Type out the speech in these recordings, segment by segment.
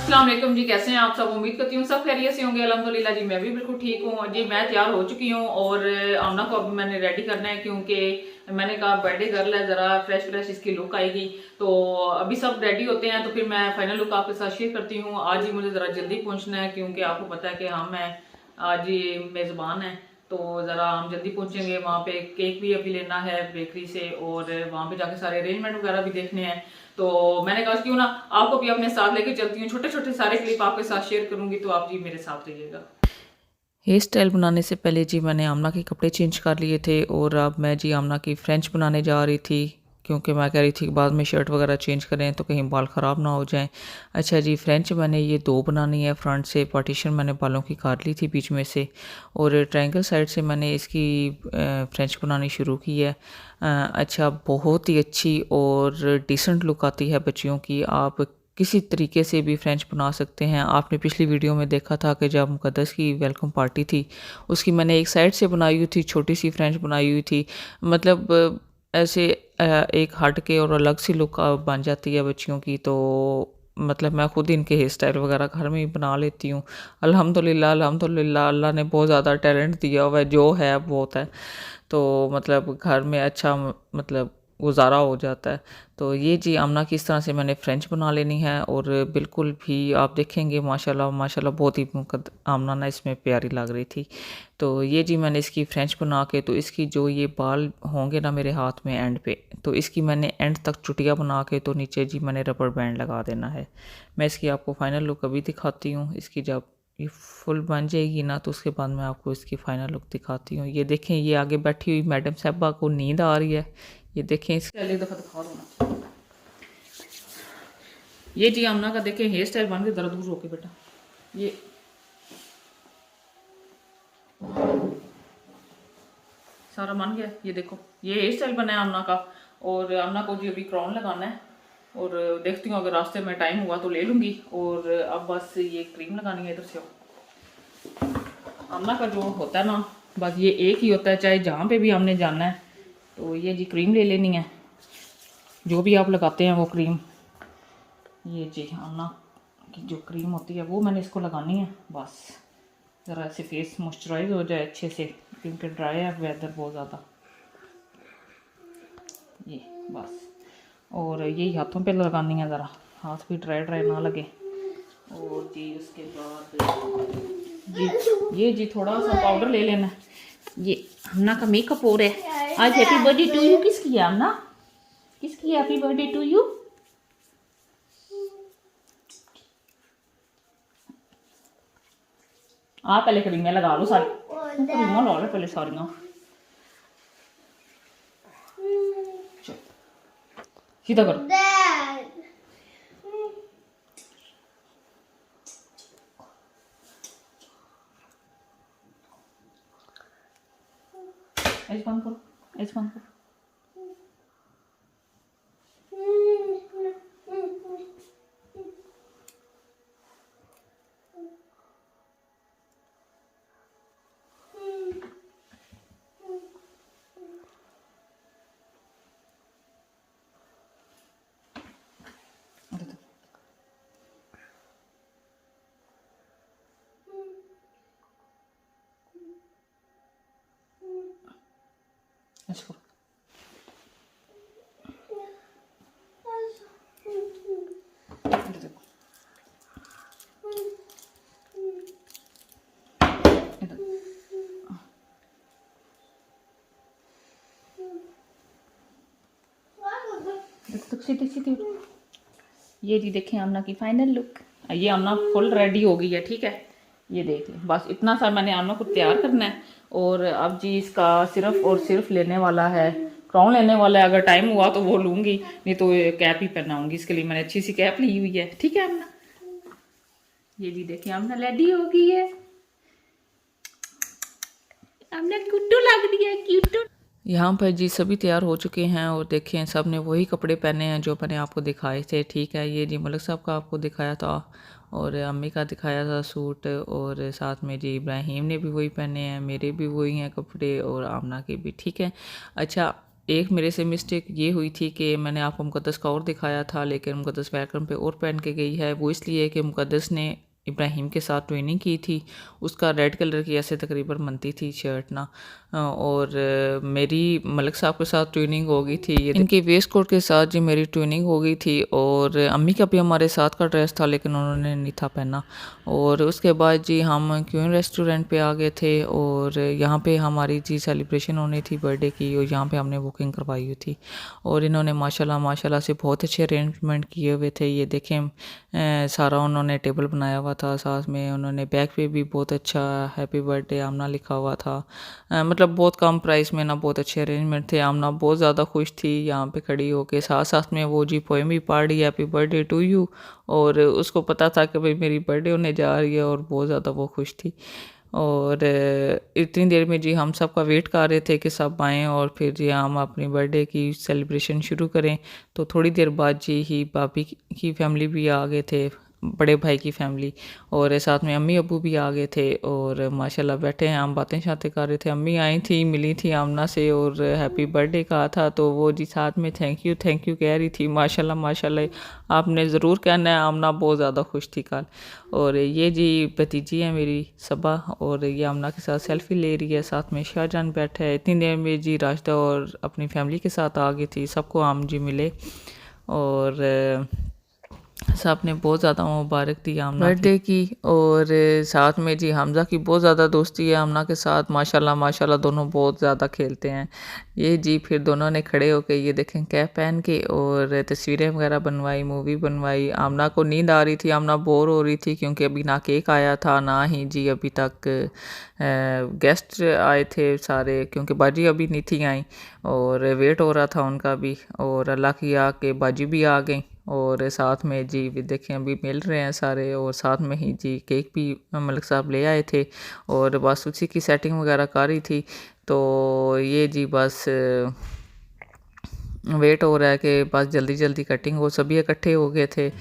अस्सलाम वालेकुम जी, कैसे हैं आप सब। उम्मीद करती हूँ सब खैरियत से होंगे। अल्हम्दुलिल्लाह जी, मैं भी बिल्कुल ठीक हूँ जी। मैं तैयार हो चुकी हूँ और आमना को अभी मैंने रेडी करना है, क्योंकि मैंने कहा बर्थडे गर्ल है, ज़रा फ्रेश फ्रेश इसकी लुक आएगी। तो अभी सब रेडी होते हैं तो फिर मैं फाइनल लुक आपके साथ शेयर करती हूँ। आज ही मुझे ज़रा जल्दी पहुँचना है, क्योंकि आपको पता है कि हाँ, मैं आज ये मेज़बान है, तो ज़रा हम जल्दी पहुँचेंगे। वहाँ पे केक भी अभी लेना है बेकरी से, और वहाँ पे जाके सारे अरेंजमेंट वगैरह भी देखने हैं। तो मैंने कहा क्यों ना आपको भी अपने साथ लेके चलती हूँ, छोटे छोटे सारे क्लिप आपके साथ शेयर करूंगी, तो आप जी मेरे साथ रहिएगा। हेयर स्टाइल बनाने से पहले जी मैंने आमना के कपड़े चेंज कर लिए थे और अब मैं जी आमना की फ्रेंच बनाने जा रही थी, क्योंकि मैं कह रही थी कि बाद में शर्ट वगैरह चेंज करें तो कहीं बाल ख़राब ना हो जाएं। अच्छा जी, फ्रेंच मैंने ये दो बनानी है। फ्रंट से पार्टीशन मैंने बालों की काट ली थी बीच में से, और ट्रायंगल साइड से मैंने इसकी फ्रेंच बनानी शुरू की है। अच्छा, बहुत ही अच्छी और डिसेंट लुक आती है बच्चियों की। आप किसी तरीके से भी फ्रेंच बना सकते हैं। आपने पिछली वीडियो में देखा था कि जब मुक़द्दस की वेलकम पार्टी थी, उसकी मैंने एक साइड से बनाई हुई थी, छोटी सी फ्रेंच बनाई हुई थी। मतलब ऐसे एक हट के और अलग सी लुक बन जाती है बच्चियों की। तो मतलब मैं खुद इनके हेयर स्टाइल वगैरह घर में ही बना लेती हूँ। अल्हम्दुलिल्लाह अल्हम्दुलिल्लाह, अल्लाह ने बहुत ज़्यादा टैलेंट दिया हुआ है, जो है बहुत है। तो मतलब घर में अच्छा मतलब गुजारा हो जाता है। तो ये जी आमना की इस तरह से मैंने फ्रेंच बना लेनी है, और बिल्कुल भी आप देखेंगे माशाल्लाह माशाल्लाह बहुत ही आमना ना इसमें प्यारी लग रही थी। तो ये जी मैंने इसकी फ्रेंच बना के, तो इसकी जो ये बाल होंगे ना मेरे हाथ में एंड पे, तो इसकी मैंने एंड तक चुटिया बना के, तो नीचे जी मैंने रबर बैंड लगा देना है। मैं इसकी आपको फाइनल लुक अभी दिखाती हूँ। इसकी जब ये फुल बन जाएगी ना, तो उसके बाद मैं आपको इसकी फाइनल लुक दिखाती हूँ। ये देखें, ये आगे बैठी हुई मैडम साहबा को नींद आ रही है। ये देखें पहले दफा दिखा दो ना। ये जी आमना का देखें हेयर स्टाइल बन के जरा दूर होके बेटा। ये सारा बन गया, ये देखो ये हेयर स्टाइल बना है आमना का। और आमना को जी अभी क्राउन लगाना है, और देखती हूँ अगर रास्ते में टाइम हुआ तो ले लूँगी। और अब बस ये क्रीम लगानी है। इधर से आमना का जो होता है ना, बस ये एक ही होता है, चाहे जहाँ पे भी हमने जाना है। तो ये जी क्रीम ले लेनी है, जो भी आप लगाते हैं वो क्रीम। ये जी आमना की जो क्रीम होती है वो मैंने इसको लगानी है। बस ज़रा ऐसे फेस मॉइस्चराइज हो जाए अच्छे से, क्योंकि ड्राई है वेदर बहुत ज़्यादा। ये बस, और यही हाथों पे लगानी है, ज़रा हाथ भी ड्राई ड्राई ना लगे। और जी उसके बाद जी ये जी थोड़ा सा पाउडर ले लेना है। ये हमना का मेकअप हो रहा है आज। हैप्पी बर्थडे टू यू किसकी है हमना? किसकी है हैप्पी बर्थडे टू यू? आप पहले क्रीमें लगा लो सारी, क्रीमें ला लो पहले सारियां। सीधा करो। ऐसे बंद करो, ऐसे बंद करो। ऐसे करो। इधर देखो, इधर देखो, सीधी सीधी। ये जी देखें आमना की फाइनल लुक। ये आमना फुल रेडी हो गई है, ठीक है। ये देख लें, बस इतना सा मैंने आमना को तैयार करना है। और अब जी इसका सिर्फ और सिर्फ लेने वाला है, क्राउन लेने वाला है। अगर टाइम हुआ तो वो लूँगी, नहीं तो कैप ही पहनाऊंगी। इसके लिए मैंने अच्छी सी कैप ली हुई है, ठीक है आमना। ये जी देखिए आमना रेडी हो गई है। आमना क्यूटू लग रही है, क्यूटू। यहाँ पर जी सभी तैयार हो चुके हैं, और देखें सब ने वही कपड़े पहने हैं जो मैंने आपको दिखाए थे। ठीक है, ये जी मलिक साहब का आपको दिखाया था, और अम्मी का दिखाया था सूट, और साथ में जी इब्राहिम ने भी वही पहने हैं, मेरे भी वही हैं कपड़े, और आमना के भी। ठीक है। अच्छा, एक मेरे से मिस्टेक ये हुई थी कि मैंने आपको मुक़द्दस का और दिखाया था, लेकिन मुक़द्दस वेलकम पे और पहन के गई है। वो इसलिए कि मुक़द्दस ने इब्राहिम के साथ ट्विनिंग की थी, उसका रेड कलर की ऐसे तकरीबन बनती थी शर्ट ना। और मेरी मलिक साहब के साथ ट्विनिंग हो गई थी, ये इनके वेस्ट कोट के साथ जी मेरी ट्विनिंग हो गई थी। और अम्मी का भी हमारे साथ का ड्रेस था, लेकिन उन्होंने नहीं था पहना। और उसके बाद जी हम क्यून रेस्टोरेंट पे आ गए थे, और यहाँ पे हमारी जी सेलिब्रेशन होनी थी बर्थडे की, और यहाँ पे हमने बुकिंग करवाई हुई थी। और इन्होंने माशाल्लाह माशाल्लाह से बहुत अच्छे अरेंजमेंट किए हुए थे। ये देखें सारा उन्होंने टेबल बनाया हुआ था, साथ में उन्होंने बैक पे भी बहुत अच्छा हैप्पी बर्थडे आमना लिखा हुआ था। मतलब बहुत कम प्राइस में ना बहुत अच्छे अरेंजमेंट थे। आमना बहुत ज़्यादा खुश थी यहाँ पे खड़ी होके, साथ साथ में वो जी पोएम भी पढ़ रही, हैप्पी बर्थडे टू यू। और उसको पता था कि भाई मेरी बर्थडे होने जा रही है, और बहुत ज़्यादा वो खुश थी। और इतनी देर में जी हम सब का वेट कर रहे थे कि सब आएँ और फिर जी हम अपनी बर्थडे की सेलिब्रेशन शुरू करें। तो थोड़ी देर बाद जी ही भाभी की फैमिली भी आ गए थे, बड़े भाई की फैमिली, और साथ में अम्मी अब्बू भी आ गए थे। और माशाल्लाह बैठे हैं, हम बातें शातें कर रहे थे। अम्मी आई थी, मिली थी आमना से और हैप्पी बर्थडे कहा था, तो वो जी साथ में थैंक यू कह रही थी। माशाल्लाह माशाल्लाह आपने ज़रूर कहना है, आमना बहुत ज़्यादा खुश थी कल। और ये जी भतीजी है मेरी सबा, और ये आमना के साथ सेल्फी ले रही है, साथ में शाहजान बैठा है। इतनी देर में जी राशिदा और अपनी फैमिली के साथ आ गई थी, सबको हम जी मिले। और सब ने बहुत ज़्यादा मुबारक दी आमना बर्थडे की। और साथ में जी हमज़ा की बहुत ज़्यादा दोस्ती है आमना के साथ, माशाल्लाह माशाल्लाह दोनों बहुत ज़्यादा खेलते हैं। ये जी फिर दोनों ने खड़े होकर ये देखें कैप पहन के और तस्वीरें वगैरह बनवाई, मूवी बनवाई। आमना को नींद आ रही थी, आमना बोर हो रही थी क्योंकि अभी ना केक आया था, ना ही जी अभी तक गेस्ट आए थे सारे, क्योंकि बाजी अभी नहीं थी आई, और वेट हो रहा था उनका भी। और अल्लाह किया कि बाजी भी आ गई, और साथ में जी भी देखें अभी मिल रहे हैं सारे। और साथ में ही जी केक भी मलिक साहब ले आए थे, और बस उसी की सेटिंग वगैरह कर रही थी। तो ये जी बस वेट हो रहा है कि बस जल्दी जल्दी कटिंग हो, सभी इकट्ठे हो गए थे।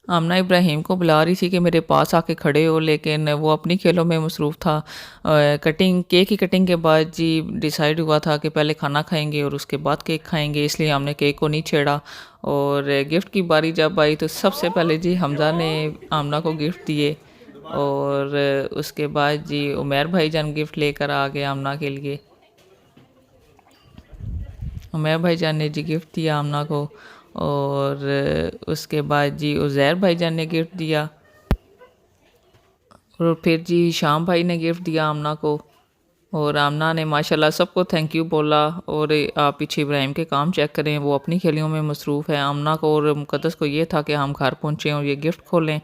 आमना इब्राहिम को बुला रही थी कि मेरे पास आके खड़े हो, लेकिन वो अपनी खेलों में मसरूफ़ था। कटिंग केक की कटिंग के बाद जी डिसाइड हुआ था कि पहले खाना खाएंगे और उसके बाद केक खाएंगे, इसलिए हमने केक को नहीं छेड़ा। और गिफ्ट की बारी जब आई तो सबसे पहले जी हमज़ा ने आमना को गिफ्ट दिए, और उसके बाद जी उमैर भाईजान गिफ्ट लेकर आ गए आमना के लिए। उमैर भाईजान ने जी गिफ्ट दिया आमना को, और उसके बाद जी उज़ैर भाईजान ने गिफ्ट दिया, और फिर जी शाम भाई ने गिफ्ट दिया आमना को। और आमना ने माशाल्लाह सबको थैंक यू बोला। और आप पीछे इब्राहिम के काम चेक करें, वो अपनी खेलियों में मसरूफ़ है। आमना को और मुक़द्दस को ये था कि हम घर पहुँचें और ये गिफ्ट खोलें।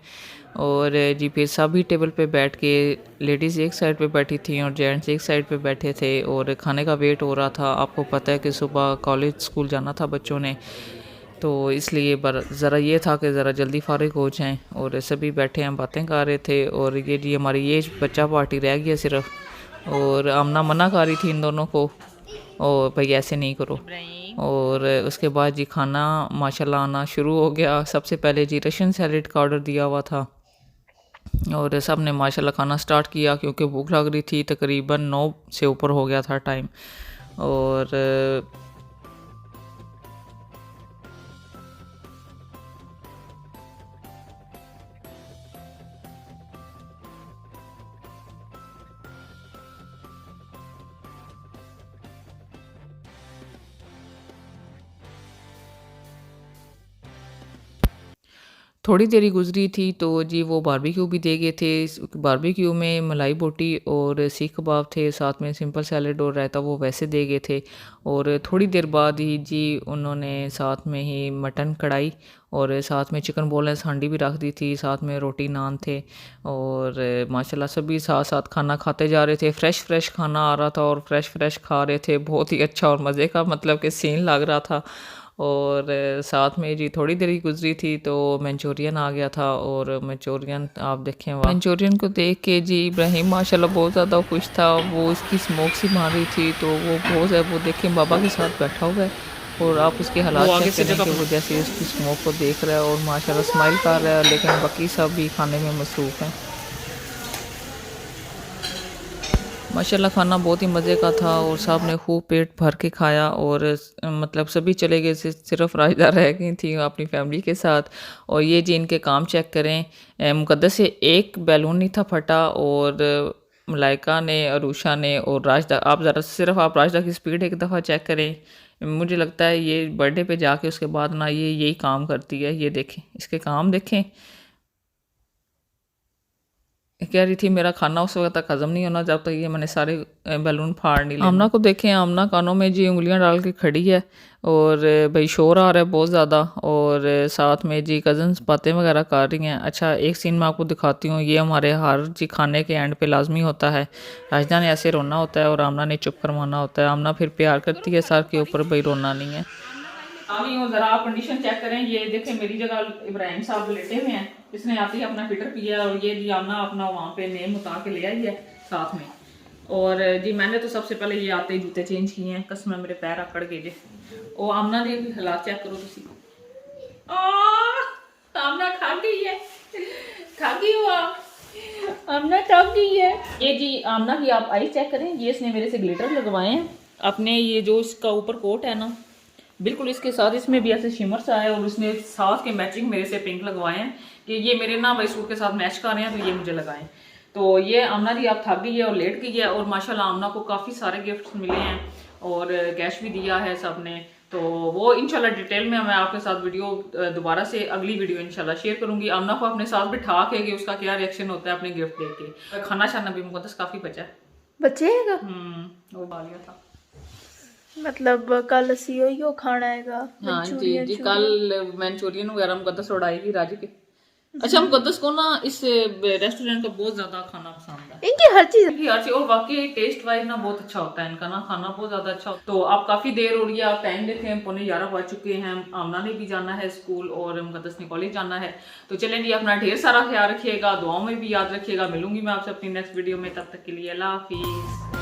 और जी फिर सभी टेबल पे बैठ के, लेडीज़ एक साइड पे बैठी थी और जेंट्स एक साइड पे बैठे थे, और खाने का वेट हो रहा था। आपको पता है कि सुबह कॉलेज स्कूल जाना था बच्चों ने, तो इसलिए ज़रा ये था कि ज़रा जल्दी फ़ारिग हो जाएं। और सभी बैठे हैं बातें कर रहे थे। और ये जी हमारी ये बच्चा पार्टी रह गया सिर्फ, और आमना मना कर रही थी इन दोनों को, और भाई ऐसे नहीं करो। और उसके बाद जी खाना माशाल्लाह आना शुरू हो गया। सबसे पहले जी रशियन सैलेड का ऑर्डर दिया हुआ था, और सब ने माशाल्लाह खाना स्टार्ट किया क्योंकि भूख लग रही थी। तकरीबन 9 से ऊपर हो गया था टाइम। और थोड़ी देरी गुजरी थी तो जी वो बारबेक्यू भी दे गए थे। बारबेक्यू में मलाई बोटी और सीख कबाब थे, साथ में सिंपल सैलड और रायता वो वैसे दे गए थे। और थोड़ी देर बाद ही जी उन्होंने साथ में ही मटन कढ़ाई और साथ में चिकन बोनलेस हांडी भी रख दी थी, साथ में रोटी नान थे। और माशाल्लाह सभी साथ साथ खाना खाते जा रहे थे। फ़्रेश खाना आ रहा था और फ़्रेश खा रहे थे। बहुत ही अच्छा और मज़े का मतलब कि सीन लग रहा था। और साथ में जी थोड़ी देर ही गुजरी थी तो मंचूरियन आ गया था। और मंचूरियन आप देखें, वाह! मंचूरियन को देख के जी इब्राहिम माशाल्लाह बहुत ज़्यादा खुश था। वो इसकी स्मोक सी मार रही थी तो वो बहुत है, वो देखें बाबा के साथ बैठा हुआ है और आप उसके हालात चेक करें कि वो जैसे उसकी स्मोक को देख रहा है और माशाल्लाह स्माइल कर रहा है, लेकिन बाकी सब भी खाने में मसरूफ़ हैं। माशाल्लाह खाना बहुत ही मज़े का था और सब ने खूब पेट भर के खाया। और मतलब सभी चले गए, सिर्फ राजदा रह गई थी अपनी फैमिली के साथ। और ये जी इनके काम चेक करें, मुकद्दस से एक बैलून नहीं था फटा। और मलाइका ने, अरूशा ने और राजदा, आप ज़रा सिर्फ आप राजदा की स्पीड एक दफ़ा चेक करें। मुझे लगता है ये बर्थडे पे जाके उसके बाद ना ये यही काम करती है। ये देखें, इसके काम देखें। कह रही थी मेरा खाना उस वक्त तक हज़म नहीं होना जब तक ये मैंने सारे बैलून फाड़ नहीं लिए। आमना को देखें, आमना कानों में जी उंगलियां डाल के खड़ी है और भाई शोर आ रहा है बहुत ज़्यादा। और साथ में जी कज़न्स बातें वगैरह कर रही हैं। अच्छा, एक सीन मैं आपको दिखाती हूँ। ये हमारे हर जी खाने के एंड पे लाजमी होता है। राजदा ने ऐसे रोना होता है और आमना ने चुप करवाना होता है। आमना फिर प्यार करती है सर के ऊपर, भाई रोना नहीं है। अभी हो जरा आप कंडीशन चेक करें। ये देखें मेरी जगह इब्राहिम साहब लेटे हुए हैं। इसने आते ही अपना फिटर पिया और ये जी आमना अपना वहाँ पे नेम उतार के ले आई है साथ में। और जी मैंने तो सबसे पहले ये आते ही जूते चेंज किए हैं। कसम मेरे पैर अकड़ गए जे। ओ आमना ने भी हालात चेक करो तुसी। आमना खा गई है, खा गई हुआ आमना खा गई है। ये जी आमना की आप आई चेक करें। ये इसने मेरे से ग्लिटर लगवाए हैं अपने। ये जो इसका ऊपर कोट है ना, बिल्कुल इसके साथ इसमें भी ऐसे शिमर सा है। और उसने साथ के मैचिंग मेरे से पिंक लगवाए हैं कि ये मेरे ना भाई सूट के साथ मैच कर रहे हैं तो ये मुझे लगाएं। तो ये आमना जी आप थक गई है और लेट गई है। और माशाल्लाह आमना को काफ़ी सारे गिफ्ट्स मिले हैं और कैश भी दिया है सब ने। तो वो इंशाल्लाह डिटेल में मैं आपके साथ वीडियो दोबारा से अगली वीडियो इंशाल्लाह शेयर करूंगी। आमना को अपने साथ बिठा के कि उसका क्या रिएक्शन होता है अपने गिफ्ट देख के। खाना शाना भी मुकद्दस काफ़ी बचा है, बचेगा वो खा लिया था। मतलब कल असी हो खाना हैगा। हाँ जी जी, कल मंचूरियन वगैरह मुकद्दस उड़ाएगी राजी के। अच्छा, मुकद्दस को ना इस रेस्टोरेंट का बहुत ज्यादा खाना पसंद है। इनकी हर चीज और वाकई टेस्ट वाइज ना बहुत अच्छा होता है इनका ना, खाना बहुत ज्यादा अच्छा होता है। तो आप काफी देर हो रही है, आप टाइम देखें 11:15 बज चुके हैं। आमना ने भी जाना है स्कूल और मुकद्दस ने कॉलेज जाना है। तो चलें जी, अपना ढेर सारा ख्याल रखिएगा, दुआओं में भी याद रखिएगा। मिलूंगी मैं आपसे अपनी नेक्स्ट वीडियो में, तब तक के लिए अल्लाह हाफिज।